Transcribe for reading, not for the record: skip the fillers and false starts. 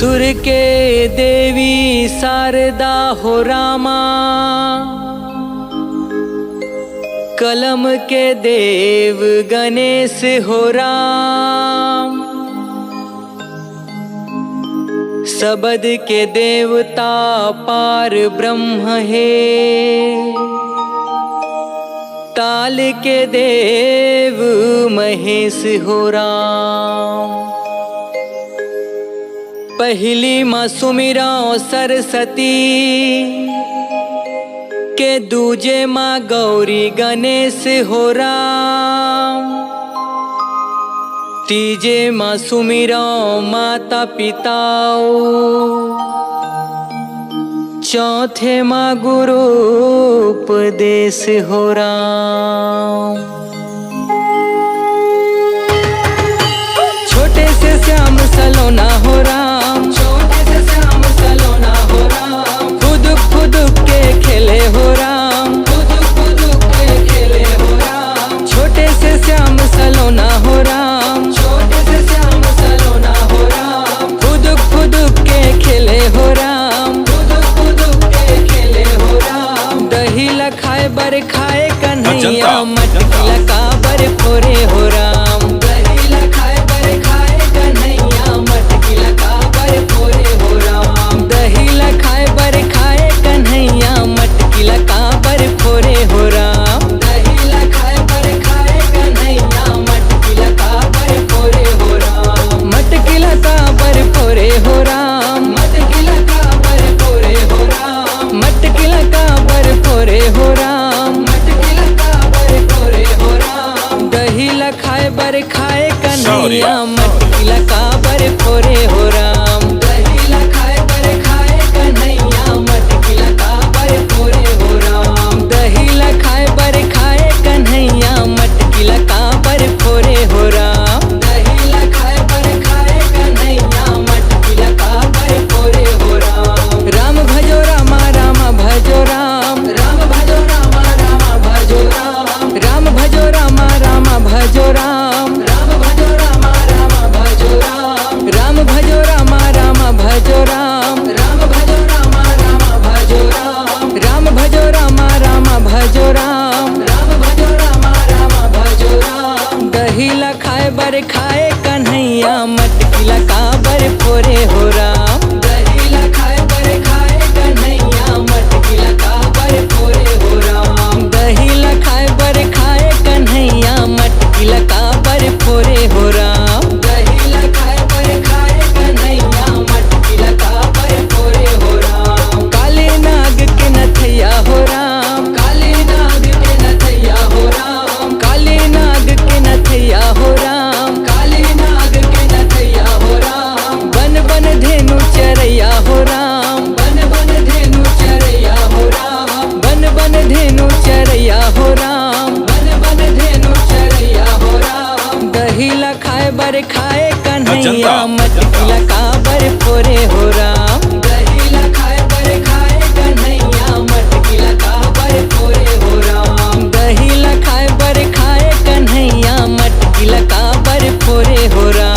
सुर के देवी शारदा हो रामा, कलम के देव गणेश हो राम, शब्द के देवता पार ब्रह्म है, ताल के देव महेश हो राम। पहली माँ सुमिराओ सरस्वती के दूजे माँ गौरी गणेश हो राम, तीजे माँ सुमिराओ माता पिताओ, चौथे माँ गुरु उपदेश हो राम। छोटे से श्याम सलोना हो राम, छोटे से श्याम सलोना हो राम, फुदुक फुदुक के खेले हो राम, फुदुक फुदुक के खेले हो राम। छोटे से श्याम सलोना हो राम, छोटे से श्याम सलोना हो राम, फुदुक फुदुक के खेले हो राम, फुदुक फुदुक के खेले हो राम। दही लखाए बर खाए कन्हैया, मटकी लगा बर फोरे हो राम। दही लखाए बर खाए कन्हैया, मटकी लगा बर फोरे हो राम। दही लखाए बर खाए कन्हैया, मटकी लगा बर फोरे हो राम। दही लखाए बर खाए कन्हैया, मटकी लगा बर फोरे हो राम। मटकी लगा बर फोरे हो राम, मटकी लगा बर फोरे हो राम। मटकी लगा बर फोरे हो राम, मटकी लगा बर फोरे हो राम। दही लखाए बर खाए कन्हैया, मटकी लगा बर फोरे हो राम। दही लखाए बर खाए कन्हैया, मटकी लगा बर फोरे हो राम। दही लखाए बर खाए कन्हैया, मटकी लगा बर फोरे हो राम। दही लखाए बर खाए कन्हैया, मटकी लगा बर फोरे हो राम। राम भजो रामा रामा भजो राम, राम भजो रामा रामा भजो राम। राम भजो रामा रामा भजो राम, राम भजो रामा रामा भजो राम। राम भजो रामा रामा भजो राम, राम भजो रामा रामा भजो राम। राम भजो रामा रामा भजो राम, राम भजो रामा रामा भजो राम। दही लखाए बर खाए कन्हैया, मटकी लगा बर फोरे हो राम। दही लखाए बर खाए कन्हैया, मटकी लगा बर फोरे हो राम। दही लखाए बर खाए कन्हैया, मटकी लगा बर फोरे हो राम। दही लखाए बर खाए कन्हैया, मटकी लगा बर फोरे हो राम। काले नाग के नथैया हो राम, काले नाग के नथैया हो राम। काले नाग के नथैया हो राम, काले नाग के नथैया हो राम। बन बन धेनु चरैया हो राम, बन बन धेनु चरैया हो राम। बन बन धेनु चरैया हो राम, बन बन धेनु चरैया हो राम। दही लखाए बर खाए कन्हैया, मटकी लगा बर फोरे हो राम। दही लखाए बर खाए कन्हैया, मटकी लगा बर फोरे हो राम। दही लखाए बर खाए कन्हैया, मटकी लगा बर फोरे हो राम।